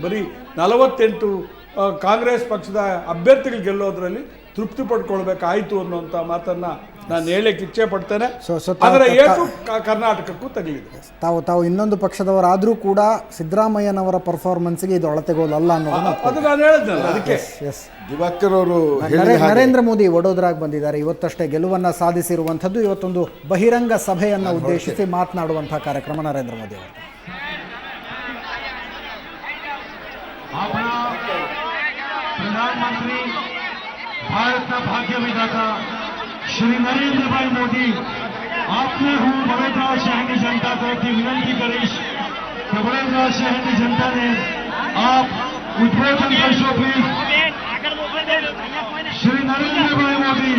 ಬರೀ 48 ಕಾಂಗ್ರೆಸ್ ಪಕ್ಷದ ಅಭ್ಯರ್ಥಿಗಳು ಗೆಲ್ಲೋದ್ರಲ್ಲಿ ತೃಪ್ತಿ ಪಡ್ಕೊಳ್ಬೇಕಾಯಿತು ಅನ್ನುವಂಥ ಮಾತನ್ನು ನಾನು ಹೇಳಕ್ಕೆ ಇಚ್ಛೆ ಪಡ್ತೇನೆ. ಅದರ ಏಟು ಕರ್ನಾಟಕಕ್ಕೂ ತಗಲಿದೆ. ತಾವು ಇನ್ನೊಂದು ಪಕ್ಷದವರಾದರೂ ಕೂಡ ಸಿದ್ದರಾಮಯ್ಯನವರ ಪರ್ಫಾರ್ಮೆನ್ಸ್ಗೆ ಇದು ಅಳತೆಗೋಲಲ್ಲ ಅನ್ನೋದನ್ನು ಅದು ನಾನು ಹೇಳಿದ್ನಲ್ಲ. ಅದಕ್ಕೆ ದಿವಾಕರ್ ಅವರು ನರೇಂದ್ರ ಮೋದಿ ವಡೋದರಾಗೆ ಬಂದಿದ್ದಾರೆ. ಇವತ್ತಷ್ಟೇ ಗೆಲುವನ್ನು ಸಾಧಿಸಿರುವಂಥದ್ದು. ಇವತ್ತೊಂದು ಬಹಿರಂಗ ಸಭೆಯನ್ನು ಉದ್ದೇಶಿಸಿ ಮಾತನಾಡುವಂಥ ಕಾರ್ಯಕ್ರಮ ನರೇಂದ್ರ ಮೋದಿ ಅವರು. प्रधानमंत्री भारत का भाग्य विधाता श्री नरेंद्र भाई मोदी आपने हूँ बड़ोदरा शहर की जनता को की विनंती करीश कि बड़ोदरा शहर की जनता ने आप उद्बोधन करशो प्लीज श्री नरेंद्र भाई मोदी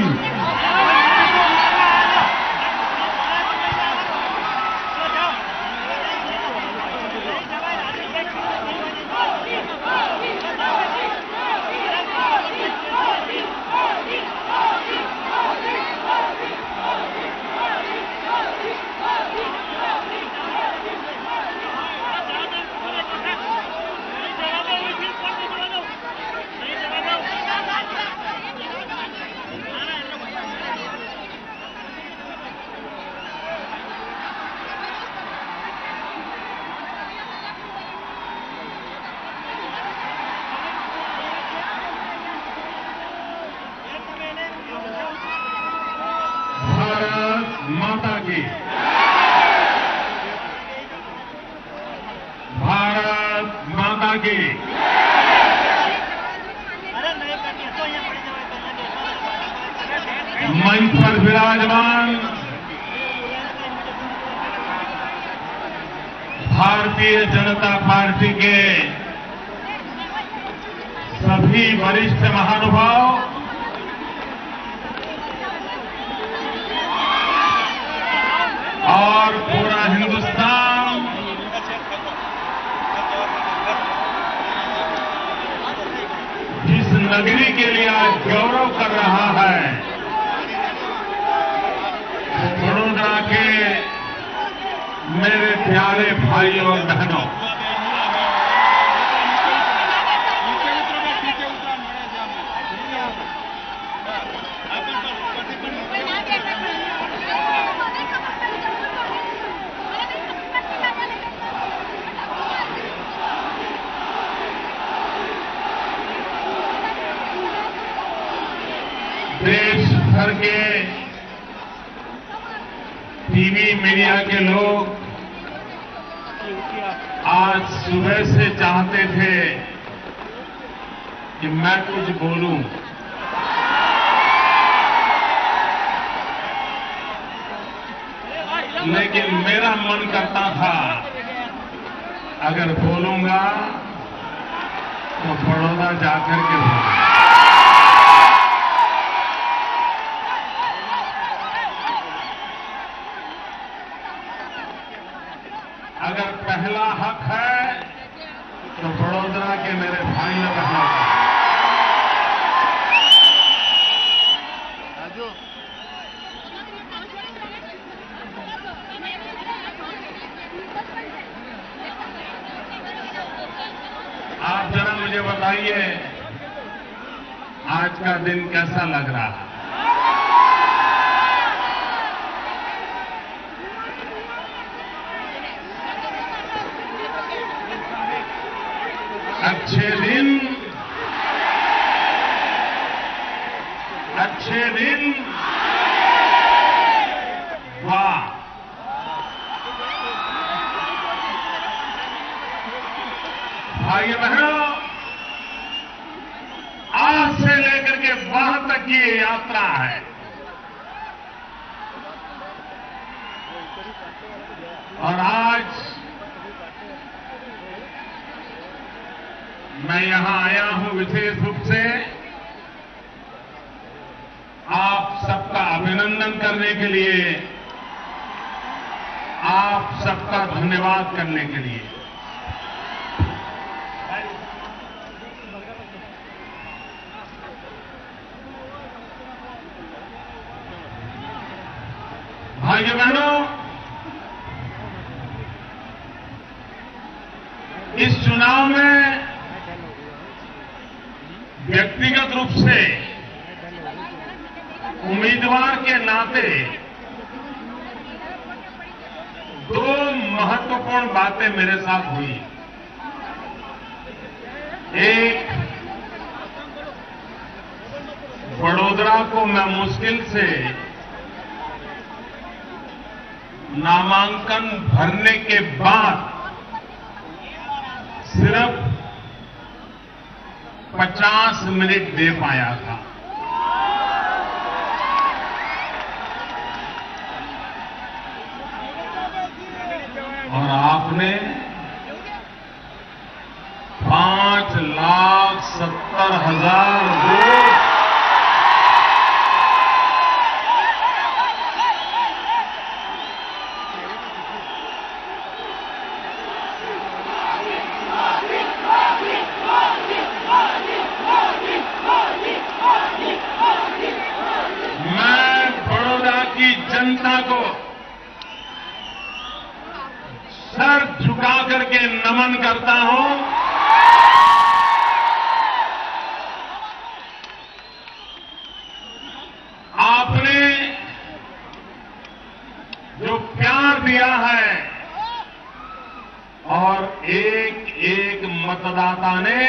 माता की भारत माता की मंच पर विराजमान भारतीय जनता पार्टी के सभी वरिष्ठ महानुभाव, और पूरा हिंदुस्तान जिस नगरी के लिए आज गौरव कर रहा है, वडोदरा के मेरे प्यारे भाइयों और बहनों, देश भर के टीवी मीडिया के लोग आज सुबह से चाहते थे कि मैं कुछ बोलूं, लेकिन मेरा मन करता था अगर बोलूंगा तो बड़ौदा जाकर के बोलूंगा। अगर पहला हक है तो बड़ौदरा के मेरे भाइयों बहनों का। आप जरा मुझे बताइए आज का दिन कैसा लग रहा है? अच्छे दिन वाह। भाई बहनों, आज से लेकर के वहां तक की ये यात्रा है और आज मैं यहां आया हूं विशेष रूप से आप सबका अभिनंदन करने के लिए, आप सबका धन्यवाद करने के लिए। भाइयों बहनों, इस चुनाव में व्यक्तिगत रूप से उम्मीदवार के नाते दो महत्वपूर्ण बातें मेरे साथ हुई। एक, वडोदरा को मैं मुश्किल से नामांकन भरने के बाद सिर्फ 50 मिनट दे पाया था। और आपने 5,70,000 वोट जनता को सर झुका करके नमन करता हूं। आपने जो प्यार दिया है और एक एक मतदाता ने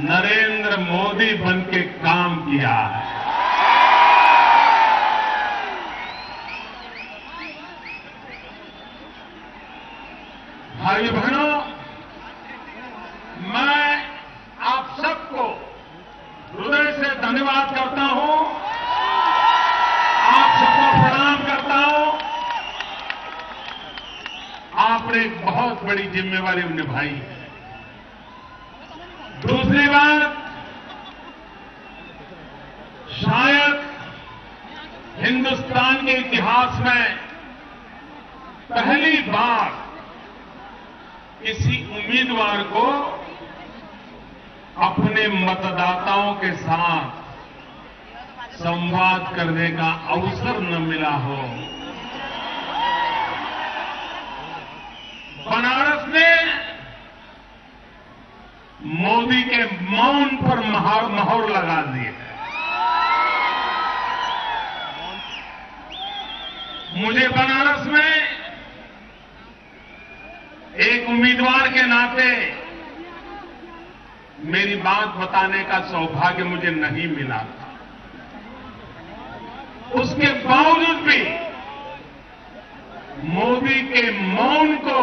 नरेंद्र मोदी बन के काम किया है। भाई बहनों, मैं आप सबको हृदय से धन्यवाद करता हूं, आप सबको प्रणाम करता हूं। आपने एक बहुत बड़ी जिम्मेवारी निभाई है। दूसरी बात, शायद हिंदुस्तान के इतिहास में पहली बार किसी उम्मीदवार को अपने मतदाताओं के साथ संवाद करने का अवसर न मिला हो। बनारस ने मोदी के मौन पर मोहर लगा दी है। मुझे बनारस में एक उम्मीदवार के नाते मेरी बात बताने का सौभाग्य मुझे नहीं मिला था। उसके बावजूद भी मोदी के मौन को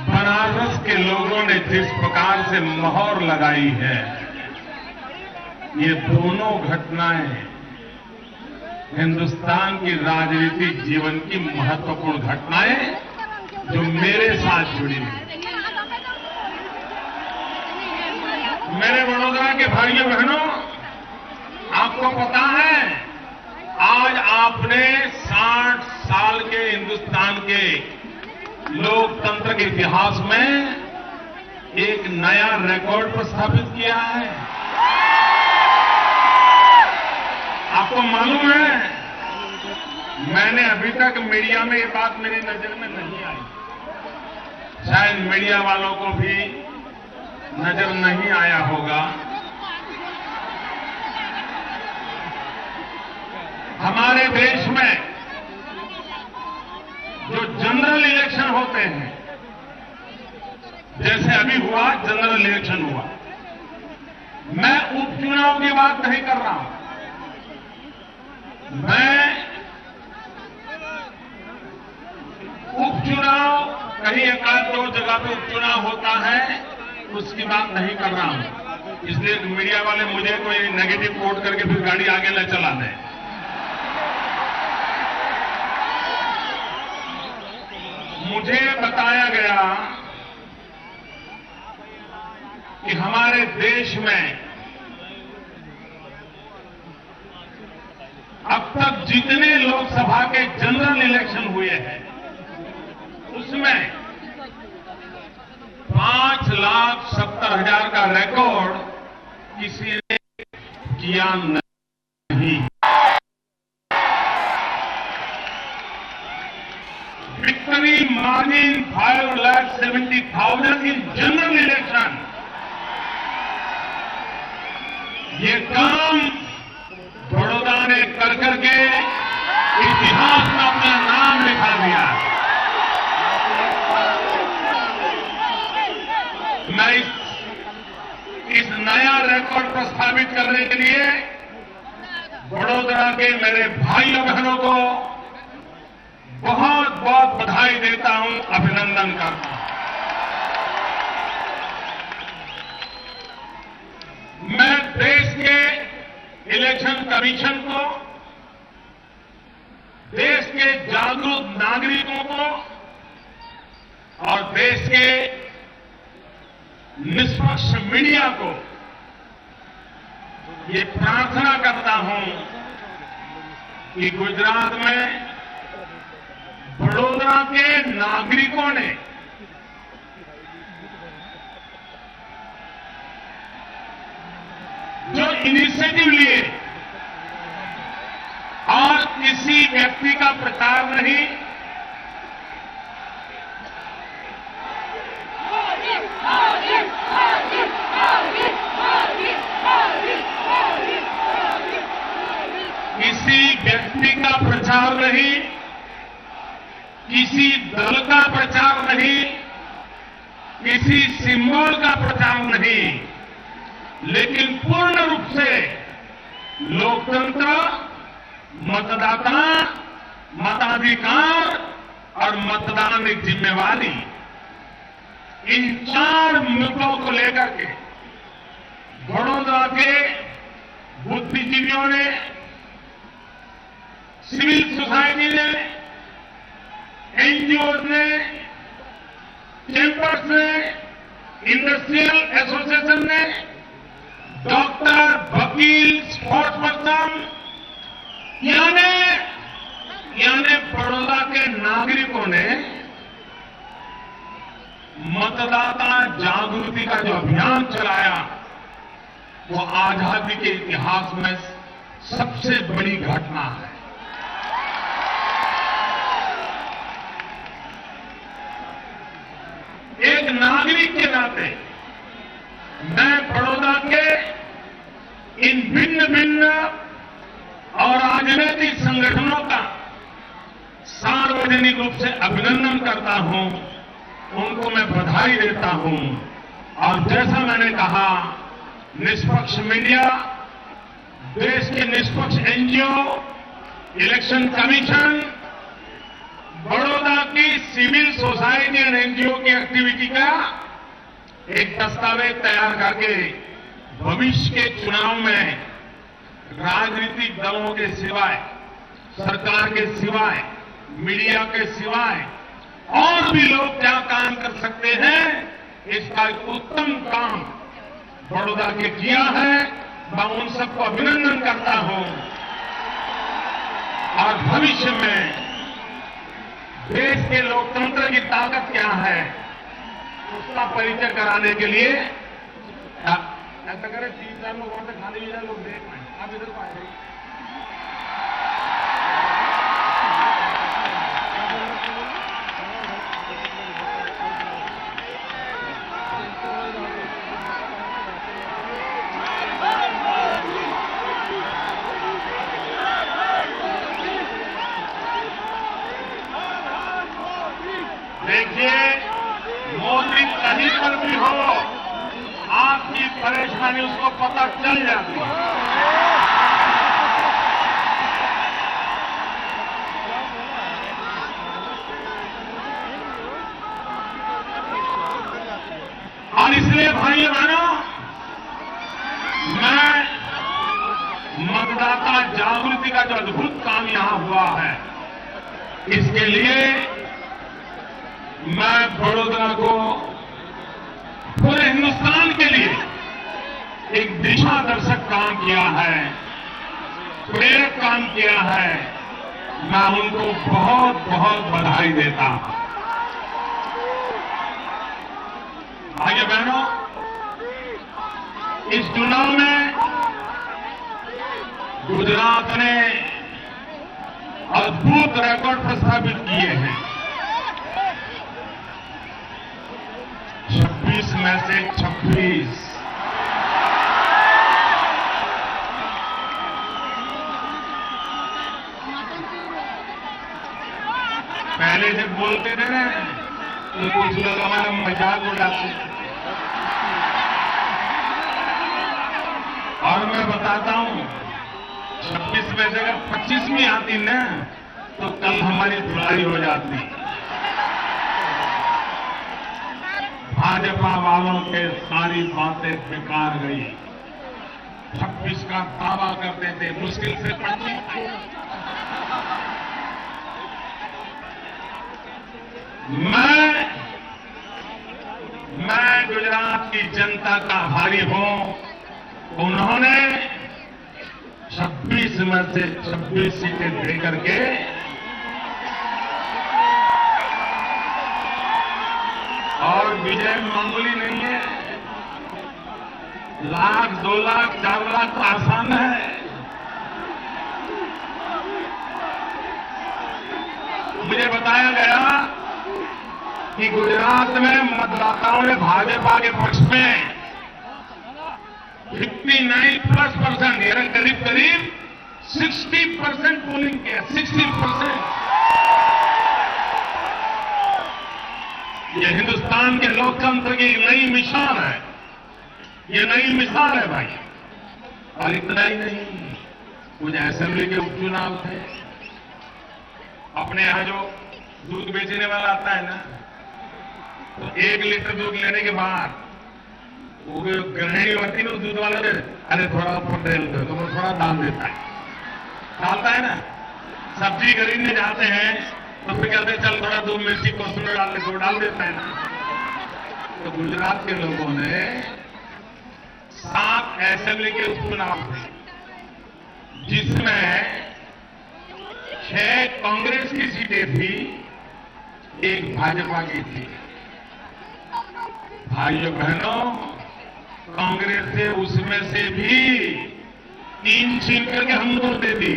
बनारस के लोगों ने जिस प्रकार से मोहर लगाई है, ये दोनों घटनाएं हिंदुस्तान की राजनीतिक जीवन की महत्वपूर्ण घटनाएं जो मेरे साथ जुड़ी हुई। मेरे वडोदरा के भाइयों बहनों, आपको पता है आज आपने 60 साल के हिंदुस्तान के लोकतंत्र के इतिहास में एक नया रिकॉर्ड प्रस्थापित किया है। आपको मालूम है, मैंने अभी तक मीडिया में ये बात मेरी नजर में नहीं आई, शायद मीडिया वालों को भी नजर नहीं आया होगा। हमारे देश में जो जनरल इलेक्शन होते हैं, जैसे अभी हुआ जनरल इलेक्शन हुआ, मैं उपचुनाव की बात नहीं कर रहा हूं। मैं उपचुनाव कहीं एकाध दो जगह पे उपचुनाव होता है उसकी बात नहीं कर रहा हूं, इसलिए मीडिया वाले मुझे कोई नेगेटिव कोट करके फिर गाड़ी आगे न चला दें। मुझे बताया गया कि हमारे देश में अब तक जितने लोकसभा के जनरल इलेक्शन हुए हैं उसमें 5,70,000 का रिकॉर्ड किसी ने किया नहीं। victory margin 5,70,000 in general election. ये काम बड़ौदा ने कर करके इतिहास में अपना नाम लिखा दिया। मैं इस नया रिकॉर्ड को स्थापित करने के लिए बड़ौदा के मेरे भाइयों बहनों को बहुत बहुत बधाई देता हूं, अभिनंदन करता हूं। मैं देश के इलेक्शन कमीशन को, देश के जागरूक नागरिकों को और देश के निष्पक्ष मीडिया को ये प्रार्थना करता हूं कि गुजरात में बड़ौदा के नागरिकों ने जो इनिशिएटिव लिए और किसी व्यक्ति का प्रचार नहीं, किसी व्यक्ति का प्रचार नहीं, किसी दल का प्रचार नहीं, किसी सिंबल का प्रचार नहीं, लेकिन पूर्ण रूप से लोकतंत्र, मतदाता, मताधिकार और मतदान की जिम्मेवारी, इन 4 मुद्दों को लेकर के बड़ौदा के बुद्धिजीवियों ने, सिविल सोसाइटी ने, एनजीओ ने, चैंबर्स ने, इंडस्ट्रियल एसोसिएशन ने, डॉक्टर, वकील, स्पोर्ट्स पर्सन, यानी बड़ौदा के नागरिकों ने मतदाता जागृति का जो अभियान चलाया, वो आजादी के इतिहास में सबसे बड़ी घटना है। एक नागरिक के नाते मैं बड़ौदा के इन भिन्न भिन्न और राजनीतिक संगठनों का सार्वजनिक रूप से अभिनंदन करता हूं, उनको मैं बधाई देता हूं। और जैसा मैंने कहा, निष्पक्ष मीडिया, देश के निष्पक्ष एनजीओ, इलेक्शन कमीशन, बड़ौदा की सिविल सोसाइटी एंड एनजीओ की एक्टिविटी का एक दस्तावेज तैयार करके भविष्य के चुनाव में राजनीतिक दलों के सिवाय, सरकार के सिवाय, मीडिया के सिवाय और भी लोग क्या काम कर सकते हैं, इसका एक उत्तम काम बड़ौदा के किया है। मैं उन सबको अभिनंदन करता हूं और भविष्य में देश के लोकतंत्र की ताकत क्या है, उसका परिचय कराने के लिए ऐसा करें, 3-4 लोग वहां से खाली लीजिए, लोग देख पाए, आप इधर को आए। देखिए, मोदी कहीं पर भी हो, आपकी परेशानी उसको पता चल जाती है। और इसलिए भाइयों बहनों, मैं मतदाता जागृति का जो अद्भुत काम यहां हुआ है, इसके लिए मैं बड़ौदा को पूरे हिंदुस्तान के लिए एक दिशा दर्शक काम किया है, प्रेरक काम किया है। मैं उनको बहुत बहुत बधाई देता हूं। भाइयों बहनों, इस चुनाव में गुजरात ने अद्भुत रिकॉर्ड प्रस्थापित किए हैं। से 26। पहले जब बोलते थे ना तो कुछ लोग हमारा मजाक उड़ाते थे। और मैं बताता हूं 26 में से अगर 25वीं आती ना तो कल हमारी धुलाई हो जाती। भाजपा वालों के सारी बातें बेकार गई। 26 का दावा करते थे, मुश्किल से 25। मैं गुजरात की जनता का आभारी हूं। उन्होंने 26 में से 26 सीटें दे करके और विजय मामूली नहीं है। 1 लाख, 2 लाख, 4 लाख तो आसान है। मुझे बताया गया कि गुजरात में मतदाताओं ने भाजपा के पक्ष में 59+%, यानी करीब करीब 60% पोलिंग किया। 60%। ये हिंदुस्तान के लोकतंत्र की नई मिसाल है। ये नई मिसाल है भाई। और इतना ही नहीं, कुछ असेंबली के उपचुनाव थे। अपने यहां जो दूध बेचने वाला आता है ना, तो 1 लीटर दूध लेने के बाद वो गृहिणी होती है, दूध वाला दे, अरे थोड़ा ऊपर डाल दो, तो वो थोड़ा दाम देता है, डालता है ना। सब्जी खरीदने जाते हैं तो फिर कहते हैं चल थोड़ा 2 मिर्ची कोसुंडा डाल दे, तो डाल देता है ना। तो गुजरात के लोगों ने 7 असेंबली के उपचुनाव थे, जिसमें 6 कांग्रेस की सीटें थी, 1 भाजपा की थी। भाइयों बहनों, कांग्रेस से उसमें से भी 3 छीन करके हमको दे दी।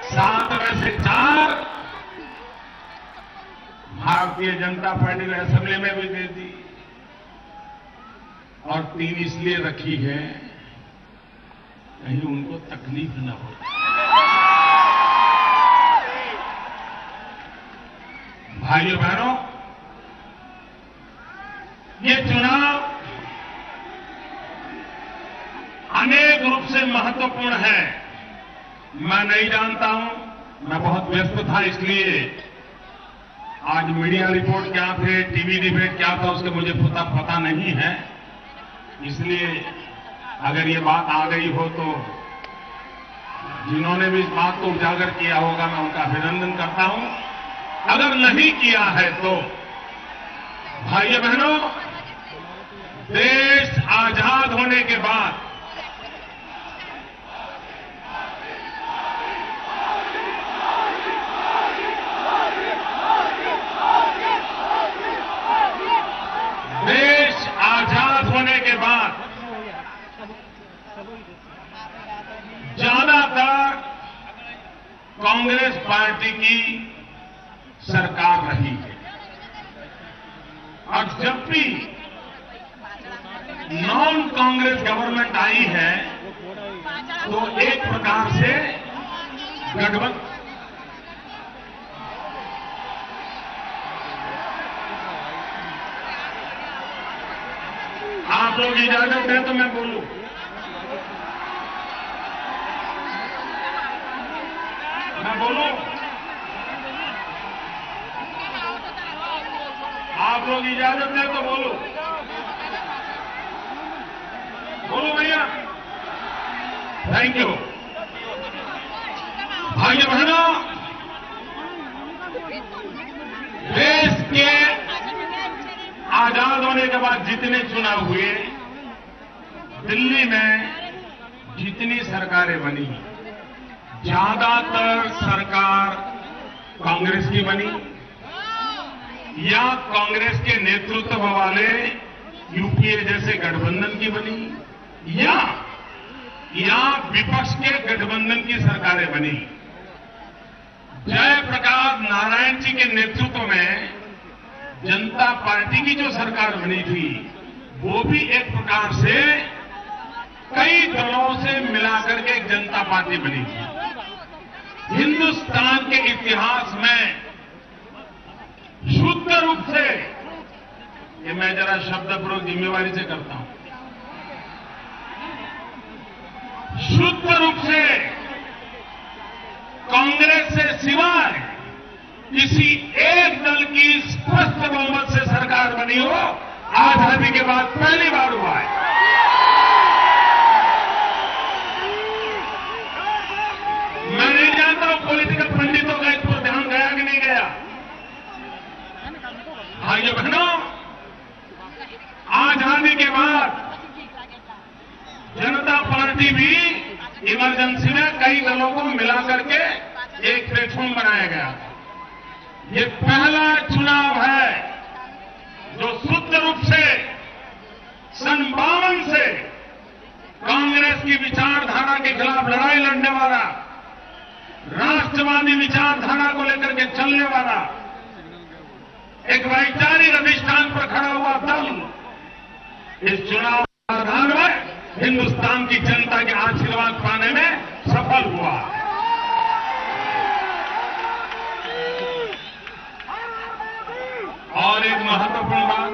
7 में से 4 भारतीय जनता पार्टी ने असेंबली में भी दे दी, और 3 इसलिए रखी है कहीं उनको तकलीफ न हो। भाइयों बहनों, ये चुनाव अनेक रूप से महत्वपूर्ण है। मैं नहीं जानता हूं, मैं बहुत व्यस्त था, इसलिए आज मीडिया रिपोर्ट क्या थे, टीवी डिबेट क्या था, उसके मुझे पता नहीं है। इसलिए अगर ये बात आ गई हो तो जिन्होंने भी इस बात को उजागर किया होगा, मैं उनका अभिनंदन करता हूं। अगर नहीं किया है तो भाइयों बहनों, देश आजाद होने के बाद ज्यादातर कांग्रेस पार्टी की सरकार रही है, और जब भी नॉन कांग्रेस गवर्नमेंट आई है तो एक प्रकार से गठबंधन। आप लोग इजाजत दें तो मैं बोलूं। मैं बोलूं? आप लोग इजाजत दें तो बोलो। बोलो भैया। Thank you. भाइयों बहनों, देश के आजाद होने के बाद जितने चुनाव हुए, दिल्ली में जितनी सरकारें बनी, ज्यादातर सरकार कांग्रेस की बनी या कांग्रेस के नेतृत्व वाले यूपीए जैसे गठबंधन की बनी, या विपक्ष के गठबंधन की सरकारें बनी। जयप्रकाश नारायण जी के नेतृत्व में जनता पार्टी की जो सरकार बनी थी वो भी एक प्रकार से कई दलों से मिलाकर के एक जनता पार्टी बनी थी। हिंदुस्तान के इतिहास में शुद्ध रूप से, ये मैं जरा शब्द प्रयोग जिम्मेवारी से करता हूं, शुद्ध रूप से कांग्रेस से सिवाय किसी एक दल की स्पष्ट बहुमत से सरकार बनी हो, आजादी के बाद पहली बार हुआ है। मैं नहीं जानता हूं पॉलिटिकल पंडितों का इस पर ध्यान गया कि नहीं गया। भाइयों बहनों, आजादी के बाद जनता पार्टी भी इमरजेंसी में कई दलों को मिलाकर के एक प्लेटफॉर्म बनाया गया। ये पहला चुनाव है जो शुद्ध रूप से सन 52 से कांग्रेस की विचारधारा के खिलाफ लड़ाई लड़ने वाला, राष्ट्रवादी विचारधारा को लेकर के चलने वाला, एक वैचारिक अधिष्ठान पर खड़ा हुआ दल इस चुनाव मैदान में हिंदुस्तान की जनता के आशीर्वाद पाने में सफल हुआ। और एक महत्वपूर्ण बात,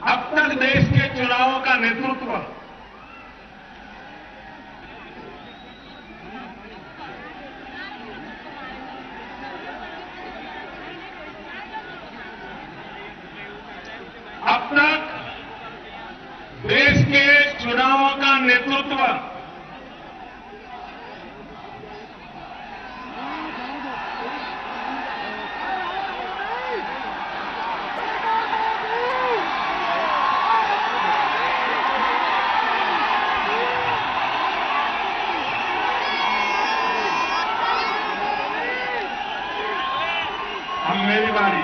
अब तक देश के चुनावों का नेतृत्व नेतृत्व अब मेरी बारी,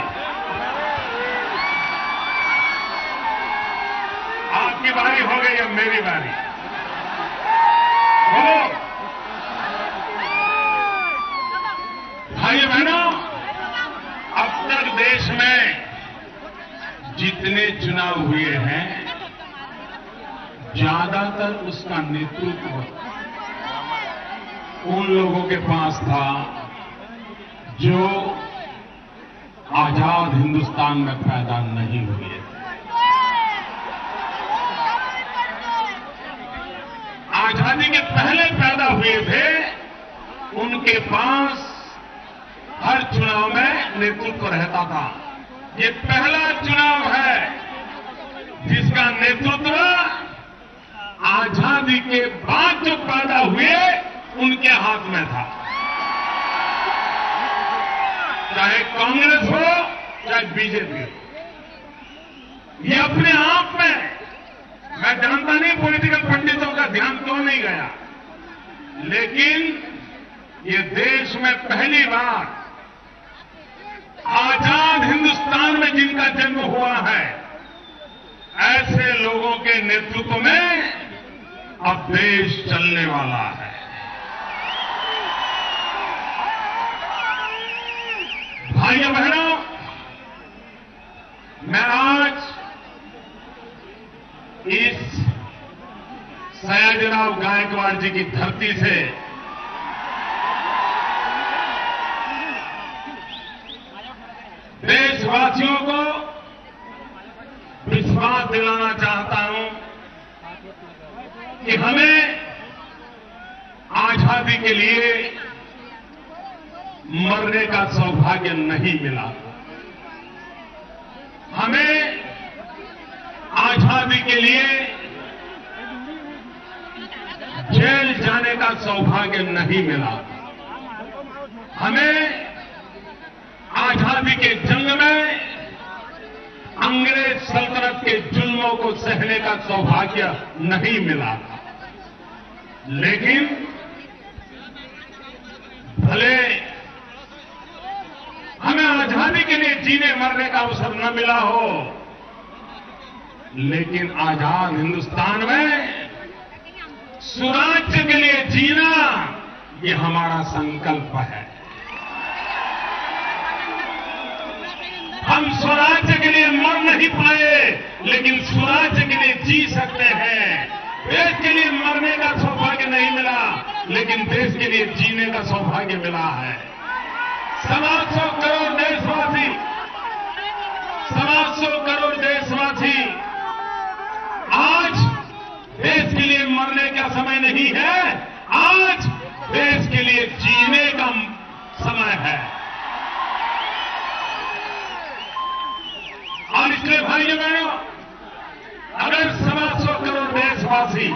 आपकी बारी हो गई, अब मेरी बारी। भाई बहनों, अब तक देश में जितने चुनाव हुए हैं ज्यादातर उसका नेतृत्व उन लोगों के पास था जो आजाद हिंदुस्तान में पैदा नहीं हुए। आजादी के पहले पैदा हुए थे, उनके पास हर चुनाव में नेतृत्व रहता था। ये पहला चुनाव है जिसका नेतृत्व आजादी के बाद जो पैदा हुए उनके हाथ में था, चाहे कांग्रेस हो चाहे बीजेपी हो। ये अपने आप में, मैं जानता नहीं पॉलिटिकल पंडितों का ध्यान क्यों नहीं गया, लेकिन ये देश में पहली बार आजाद हिंदुस्तान में जिनका जन्म हुआ है, ऐसे लोगों के नेतृत्व में अब देश चलने वाला है। भाइयों बहनों, मैं आज इस सयाजीराव गायकवाड़ जी की धरती से देशवासियों को विश्वास दिलाना चाहता हूं कि हमें आजादी के लिए मरने का सौभाग्य नहीं मिला। हमें आजादी के लिए जेल जाने का सौभाग्य नहीं मिला। हमें आजादी के जंग में अंग्रेज सल्तनत के जुल्मों को सहने का सौभाग्य नहीं मिला। लेकिन भले हमें आजादी के लिए जीने मरने का अवसर न मिला हो, लेकिन आजाद हिंदुस्तान में सुराज्य के लिए जीना ये हमारा संकल्प है। नहीं पाए, लेकिन स्वराज्य के लिए जी सकते हैं। देश के लिए मरने का सौभाग्य नहीं मिला, लेकिन देश के लिए जीने का सौभाग्य मिला है। 125 करोड़ देशवासी, 125 करोड़ देशवासी, आज देश के लिए मरने का समय नहीं है, आज देश के लिए जीने का समय है। और इसलिए भाइयों बहनों, अगर 125 करोड़ देशवासी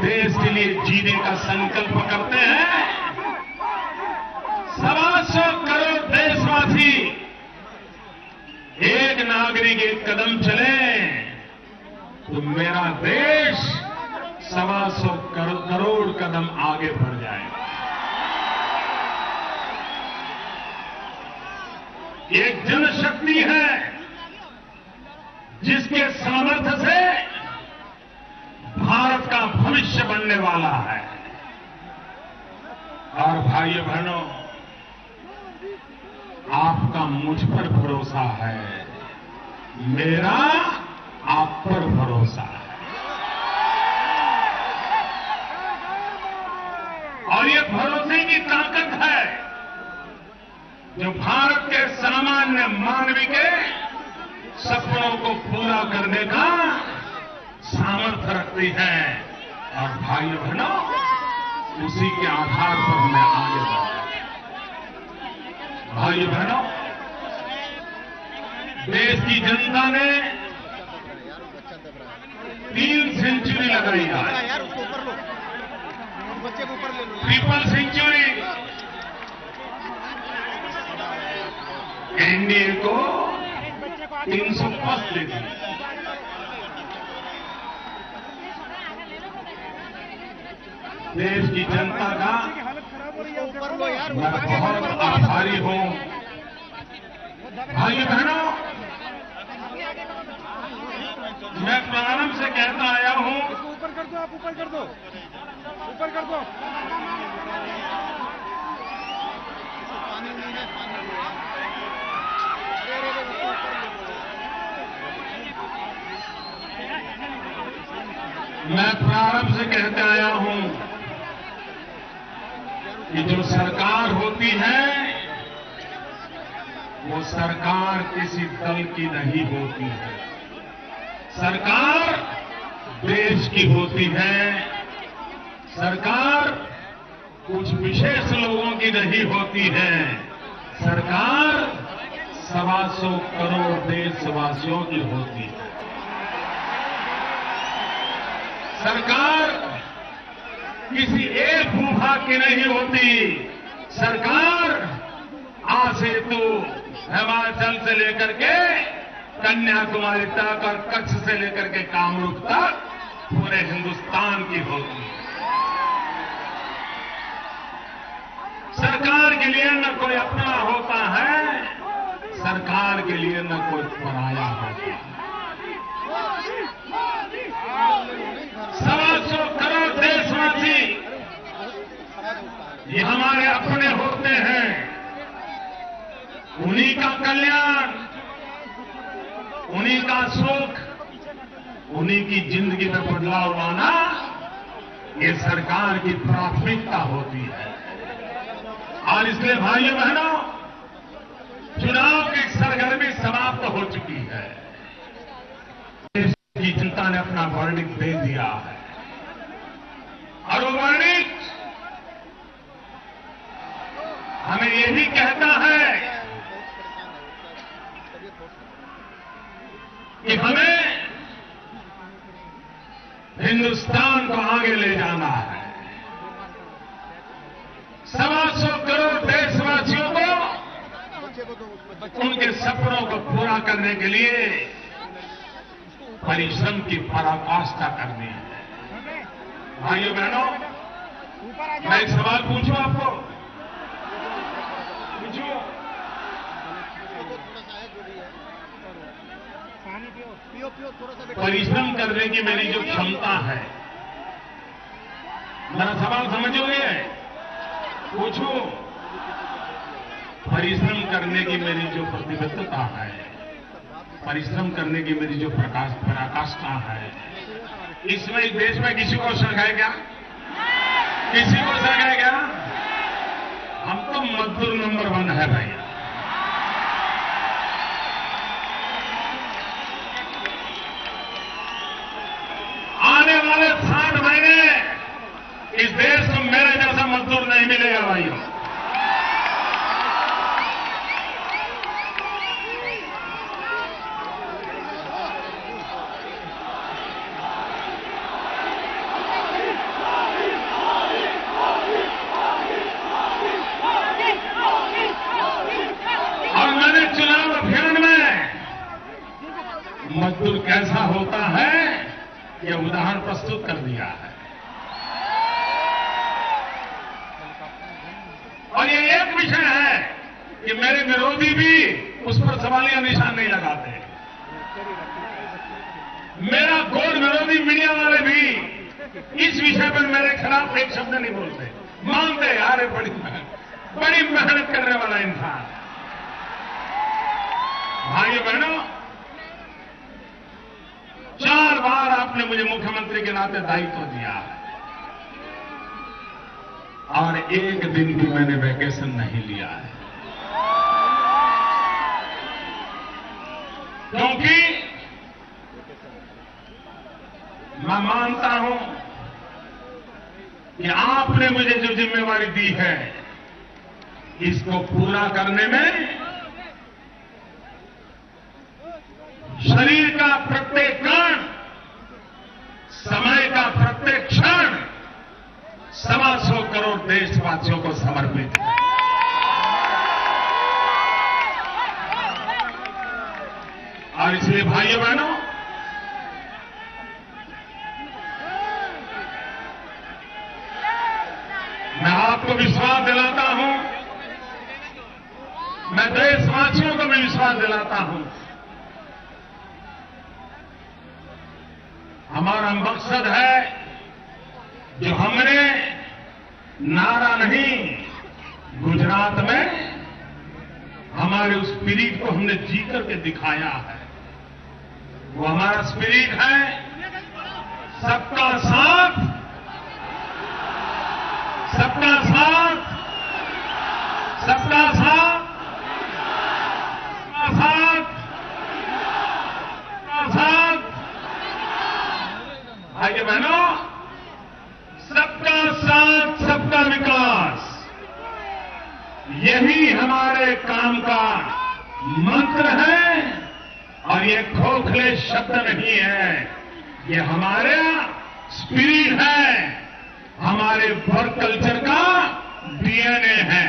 देश के लिए जीने का संकल्प करते हैं, 125 करोड़ देशवासी एक नागरिक एक कदम चले, तो मेरा देश 125 करोड़ कदम आगे बढ़ जाएगा। एक जनशक्ति है जिसके सामर्थ्य से भारत का भविष्य बनने वाला है। और भाइयों बहनों, आपका मुझ पर भरोसा है, मेरा आप पर भरोसा है। और ये भरोसे की ताकत है जो भारत के सामान्य मानवी के सपनों को पूरा करने का सामर्थ्य रखती है। और भाइयों बहनों, उसी के आधार पर हमें आगे बढ़ना है। भाइयों बहनों, देश की जनता ने 3 सेंचुरी लगाई है, ट्रिपल सेंचुरी। एनडीए को 305 दे दी। देश की जनता का मैं बहुत आभारी हूं। भाइयों बहनों, मैं प्रारंभ से कहता आया हूं, ऊपर कर दो, आप ऊपर कर दो, ऊपर कर दो। मैं प्रारंभ से कहते आया हूं कि जो सरकार होती है वो सरकार किसी दल की नहीं होती है। सरकार देश की होती है। सरकार कुछ विशेष लोगों की नहीं होती है। सरकार 125 करोड़ देशवासियों की होती है। सरकार किसी एक भूभाग की नहीं होती। सरकार आज से तो हिमाचल से लेकर के कन्याकुमारी तक और कच्छ से लेकर के कामरूप तक पूरे हिंदुस्तान की होती है। सरकार के लिए न कोई अपना होता है, सरकार के लिए न कोई पराया होता है। 125 करोड़ देशवासी ये हमारे अपने होते हैं। उन्हीं का कल्याण, उन्हीं का सुख, उन्हीं की जिंदगी में बदलाव लाना ये सरकार की प्राथमिकता होती है। और इसलिए भाइयों बहनों, चुनाव की सरगर्मी समाप्त हो चुकी है। देश की जनता ने अपना वर्डिक्ट दे दिया है और वो वर्डिक्ट हमें ये भी कहता है कि हमें हिंदुस्तान को आगे ले जाना है। 125 करोड़ देशवासियों को उनके सपनों को पूरा करने के लिए परिश्रम की पराकाष्ठा करनी है। भाइयों बहनों, मैं एक सवाल पूछूं आपको? पूछूं? परिश्रम करने की मेरी जो क्षमता है, मेरा सवाल समझोगे? पूछूं? परिश्रम करने की मेरी जो प्रतिबद्धता है, परिश्रम करने की मेरी जो पराकाष्ठा है, इसमें इस देश में किसी को शक है क्या? किसी को शक है क्या? हम तो मजदूर नंबर 1 है भैया। आने वाले 60 महीने इस देश में मेरे जैसा मजदूर नहीं मिलेगा भाइयों। और मैंने चुनाव अभियान में मजदूर कैसा होता है यह उदाहरण प्रस्तुत कर दिया है। और ये एक विषय है कि मेरे विरोधी भी उस पर सवालिया निशान नहीं लगाते। मेरा घोर विरोधी मीडिया वाले भी इस विषय पर मेरे खिलाफ एक शब्द नहीं बोलते, मानते यार बड़ी मेहनत करने वाला इंसान। भाइयों बहनों, 4 बार आपने मुझे मुख्यमंत्री के नाते दायित्व दिया है और एक दिन भी मैंने वैकेशन नहीं लिया है, क्योंकि मैं मानता हूं कि आपने मुझे जो जिम्मेवारी दी है इसको पूरा करने में शरीर का प्रत्येक कण, समय का प्रत्येक क्षण 125 करोड़ देशवासियों को समर्पित है। और इसलिए भाइयों बहनों, मैं आपको विश्वास दिलाता हूं, मैं देशवासियों को भी विश्वास दिलाता हूं, हमारा मकसद है जो हमने नारा नहीं, गुजरात में हमारे उस स्पिरिट को हमने जी करके दिखाया है। वो हमारा स्पिरिट है सबका साथ, सबका साथ, सबका साथ, सबका साथ, सबका साथ। भाइयों बहनों, सबका साथ सबका विकास, यही हमारे काम का मंत्र है और ये खोखले शब्द नहीं है, ये हमारे स्पिरिट है, हमारे वर्क कल्चर का डीएनए है।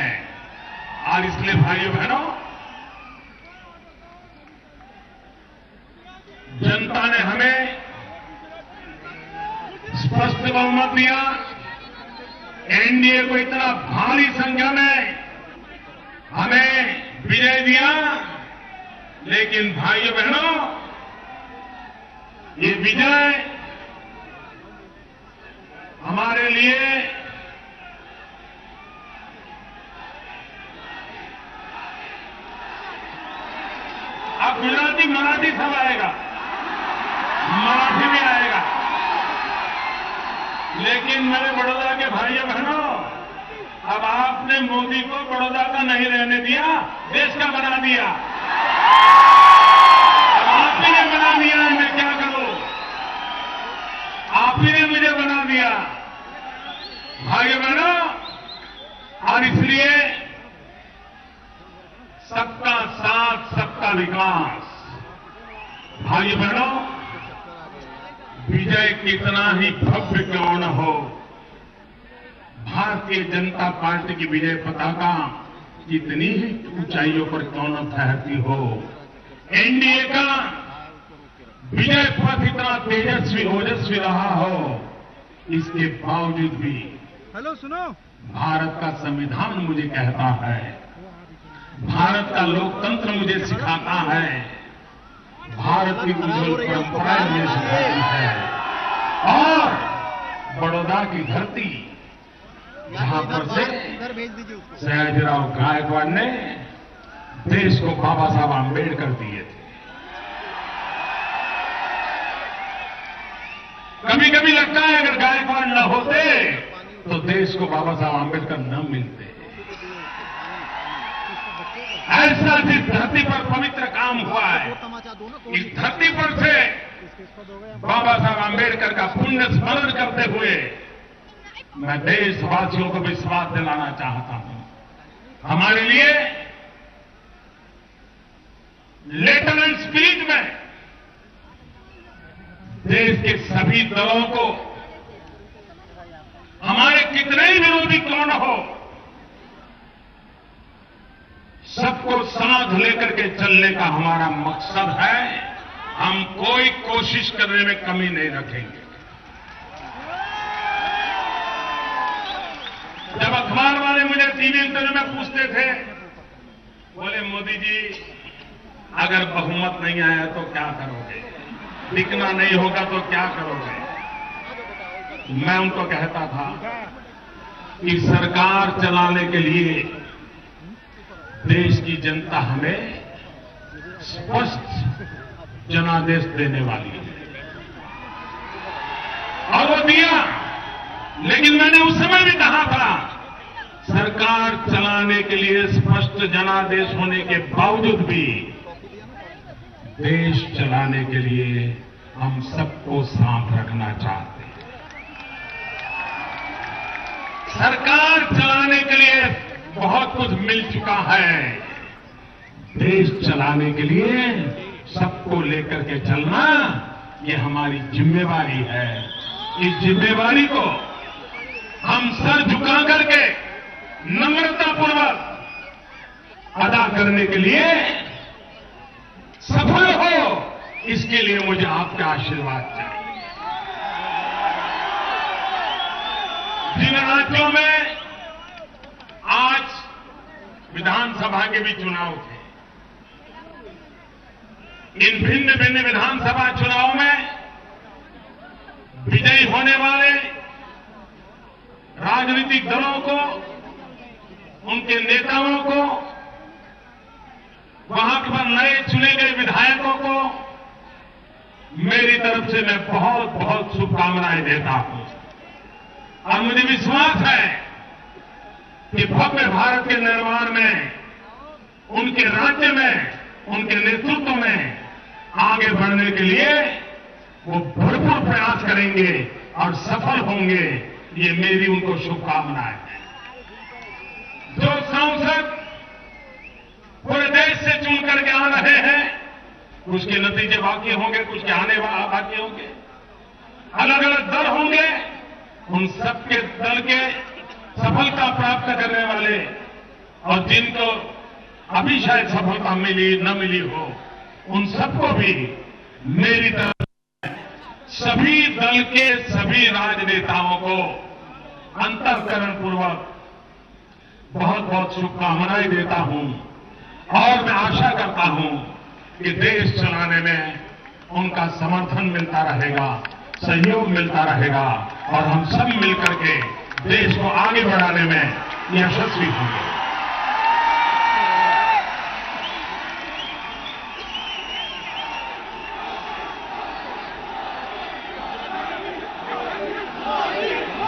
और इसलिए भाइयों बहनों, जनता ने हमें स्पष्ट बहुमत दिया, एनडीए को इतना भारी संख्या में हमें विजय दिया, लेकिन भाइयों बहनों, ये विजय हमारे लिए अब गुजराती मराठी सब आएगा, मराठी भी आएगा, लेकिन मेरे बड़ौदा के भाइयों बहनों, अब आपने मोदी को बड़ौदा का नहीं रहने दिया, देश का बना दिया। अब आप ही ने बना दिया, मैं क्या करूं, आप ही ने मुझे बना दिया भाइयों बहनों। और इसलिए सबका साथ सबका विकास, भाइयों बहनों, विजय कितना ही भव्य क्यों न हो, भारतीय जनता पार्टी की विजय पताका कितनी ही ऊंचाइयों पर क्यों न फहरती हो, एनडीए का विजय पथ इतना तेजस्वी ओजस्वी रहा हो, इसके बावजूद भी भारत का संविधान मुझे कहता है, भारत का लोकतंत्र मुझे सिखाता है, भारत की उज्जवल परंपराएं मुझे सिखाती है। और बड़ौदा की धरती, जहां पर से सयाजीराव गायकवाड़ ने देश को बाबा साहब आंबेडकर दिए थे, कभी कभी लगता है अगर गायकवाड़ न होते तो देश को बाबा साहब आंबेडकर न मिलते। ऐसा जिस धरती पर पवित्र काम हुआ है, इस धरती पर से बाबा साहब आंबेडकर का पुण्य स्मरण करते हुए मैं देशवासियों को विश्वास दिलाना चाहता हूं, हमारे लिए लेटर एंड स्पीच में देश के सभी दलों को, हमारे कितने ही विरोधी क्यों न हो, सबको साथ लेकर के चलने का हमारा मकसद है। हम कोई कोशिश करने में कमी नहीं रखेंगे। जब अखबार वाले मुझे टीवी इंटरव्यू में पूछते थे, बोले मोदी जी अगर बहुमत नहीं आया तो क्या करोगे, टिकना नहीं होगा तो क्या करोगे? मैं उनको कहता था कि सरकार चलाने के लिए देश की जनता हमें स्पष्ट जनादेश देने वाली है, और वो दिया। लेकिन मैंने उस समय भी कहा था, सरकार चलाने के लिए स्पष्ट जनादेश होने के बावजूद भी देश चलाने के लिए हम सबको साथ रखना चाहते हैं। सरकार चलाने के लिए बहुत कुछ मिल चुका है, देश चलाने के लिए सबको लेकर के चलना ये हमारी जिम्मेवारी है। इस जिम्मेवारी को हम सर झुका करके नम्रतापूर्वक अदा करने के लिए सफल हो, इसके लिए मुझे आपका आशीर्वाद चाहिए। जिन राज्यों में आज विधानसभा के भी चुनाव थे, इन भिन्न भिन्न विधानसभा चुनाव में विजयी होने वाले राजनीतिक दलों को, उनके नेताओं को, वहां पर नए चुने गए विधायकों को मेरी तरफ से मैं बहुत बहुत शुभकामनाएं देता हूं। और मुझे विश्वास है कि भव्य भारत के निर्माण में, उनके राज्य में, उनके नेतृत्व में आगे बढ़ने के लिए वो भरपूर प्रयास करेंगे और सफल होंगे, ये मेरी उनको शुभकामनाएं हैं। जो सांसद पूरे देश से चुन करके आ रहे हैं, कुछ के नतीजे बाकी होंगे, कुछ के आने बाकी होंगे, अलग अलग दल होंगे, उन सबके दल के सफलता प्राप्त करने वाले और जिनको अभी शायद सफलता मिली न मिली हो, उन सबको भी मेरी तरफ सभी दल के सभी राजनेताओं को अंतःकरण पूर्वक बहुत बहुत शुभकामनाएं देता हूं। और मैं आशा करता हूं कि देश चलाने में उनका समर्थन मिलता रहेगा, सहयोग मिलता रहेगा और हम सब मिलकर के देश को आगे बढ़ाने में यशस्वी होंगे।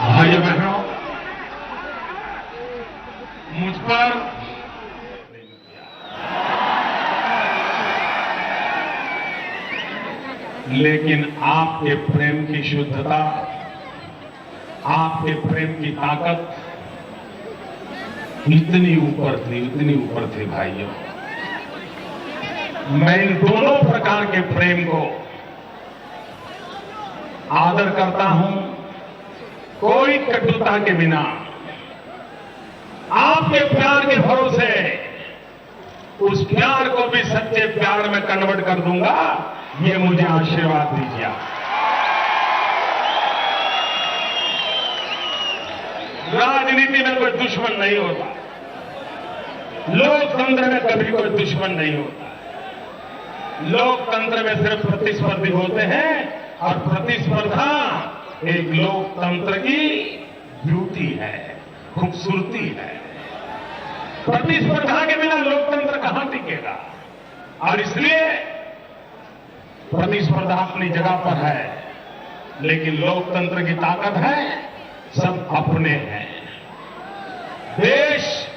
भाइयों बहनों, मुझ पर लेकिन आपके प्रेम की शुद्धता, आपके प्रेम की ताकत इतनी ऊपर थी भाइयों। मैं इन दोनों प्रकार के प्रेम को आदर करता हूं, कोई कटुता के बिना। आपके प्यार के भरोसे उस प्यार को भी सच्चे प्यार में कन्वर्ट कर दूंगा, ये मुझे आशीर्वाद दीजिए। राजनीति में कोई दुश्मन नहीं होता, लोकतंत्र में कभी कोई दुश्मन नहीं होता। लोकतंत्र में सिर्फ प्रतिस्पर्धी होते हैं और प्रतिस्पर्धा एक लोकतंत्र की ब्यूटी है, खूबसूरती है। प्रतिस्पर्धा के बिना लोकतंत्र कहां टिकेगा? और इसलिए प्रतिस्पर्धा अपनी जगह पर है, लेकिन लोकतंत्र की ताकत है सब अपने हैं। देश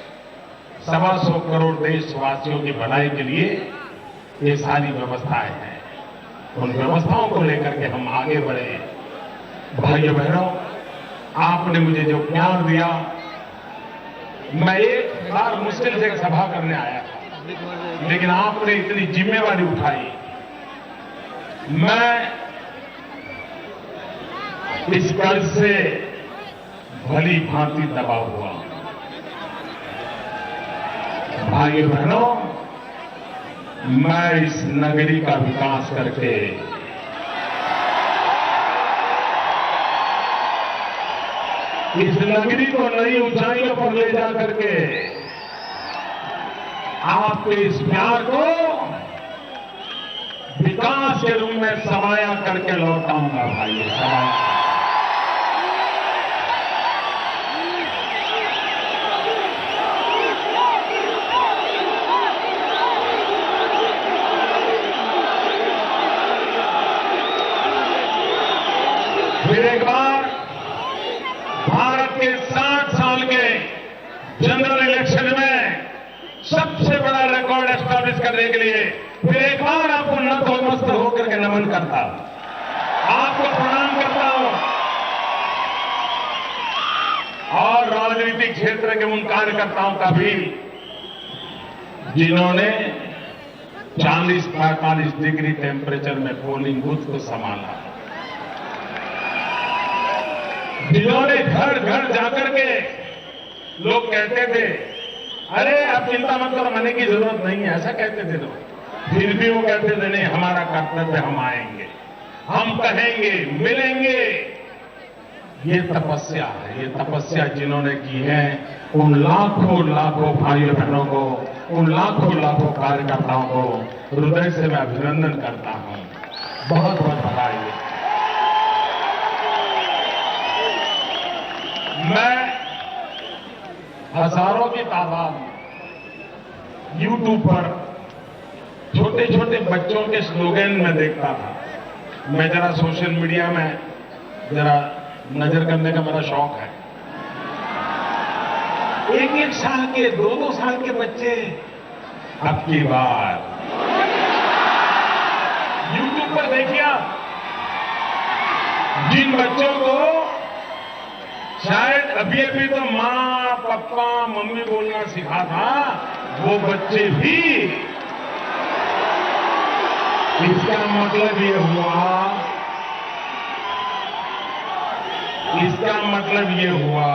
125 करोड़ देशवासियों की भलाई के लिए ये सारी व्यवस्थाएं हैं। उन व्यवस्थाओं को लेकर के हम आगे बढ़े। भाइयों बहनों, आपने मुझे जो प्यार दिया, मैं एक बार मुश्किल से एक सभा करने आया था, लेकिन आपने इतनी जिम्मेवारी उठाई। मैं इस कर्ज से भली भांति दबा हुआ। भाइयों बहनों, मैं इस नगरी का विकास करके इस नगरी को नई ऊंचाइयों पर ले जा करके आपके इस प्यार को विकास के रूप में समाया करके लौटाऊंगा। भाई समाया। फिर एक बार भारत के 60 साल के जनरल इलेक्शन में सबसे बड़ा रिकॉर्ड एस्टैब्लिश करने के लिए फिर एक बार आपको नतमस्तक होकर के नमन करता हूं, आपको प्रणाम करता हूं और राजनीतिक क्षेत्र के उन कार्यकर्ताओं का भी जिन्होंने 40-45 डिग्री टेम्परेचर में पोलिंग बूथ को संभाला, जिन्होंने घर घर जाकर के लोग कहते थे अरे अब चिंता मत करो, मरने की जरूरत नहीं है, ऐसा कहते थे लोग, फिर भी वो कहते थे नहीं हमारा कर्तव्य, हम आएंगे, हम कहेंगे, मिलेंगे। ये तपस्या है, ये तपस्या जिन्होंने की है उन लाखों लाखों भाइयों बहनों को, उन लाखों लाखों कार्यकर्ताओं को हृदय से मैं अभिनंदन करता हूं। बहुत बहुत बधाई। मैं हजारों की तादाद में यूट्यूब पर छोटे छोटे बच्चों के स्लोगन में देखता था। मैं जरा सोशल मीडिया में जरा नजर करने का मेरा शौक है। 1-1 साल के 2-2 साल के बच्चे अब की बार यूट्यूब पर देखिए आप, जिन बच्चों को शायद अभी अभी तो माँ पापा मम्मी बोलना सिखा था, वो बच्चे भी, इसका मतलब ये हुआ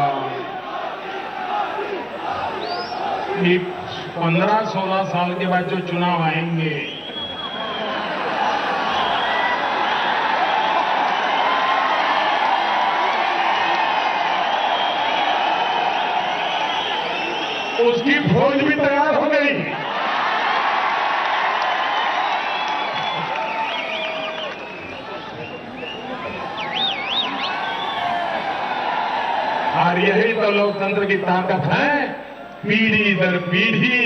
कि 15-16 साल के बाद जो चुनाव आएंगे, उसकी फौज भी तैयार हो गई। और यही तो लोकतंत्र की ताकत है, पीढ़ी दर पीढ़ी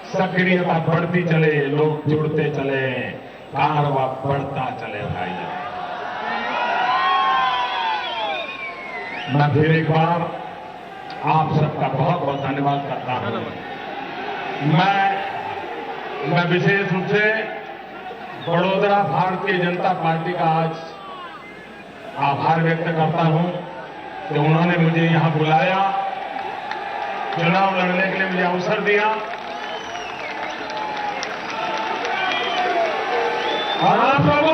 सक्रियता बढ़ती चले, लोग जुड़ते चले, कारवा बढ़ता चले। भाई मैं फिर एक बार आप सबका बहुत बहुत धन्यवाद करता हूं। मैं विशेष रूप से बड़ौदा भारतीय जनता पार्टी का आज आभार व्यक्त करता हूं कि उन्होंने मुझे यहां बुलाया, चुनाव लड़ने के लिए मुझे अवसर दिया और आप लोगों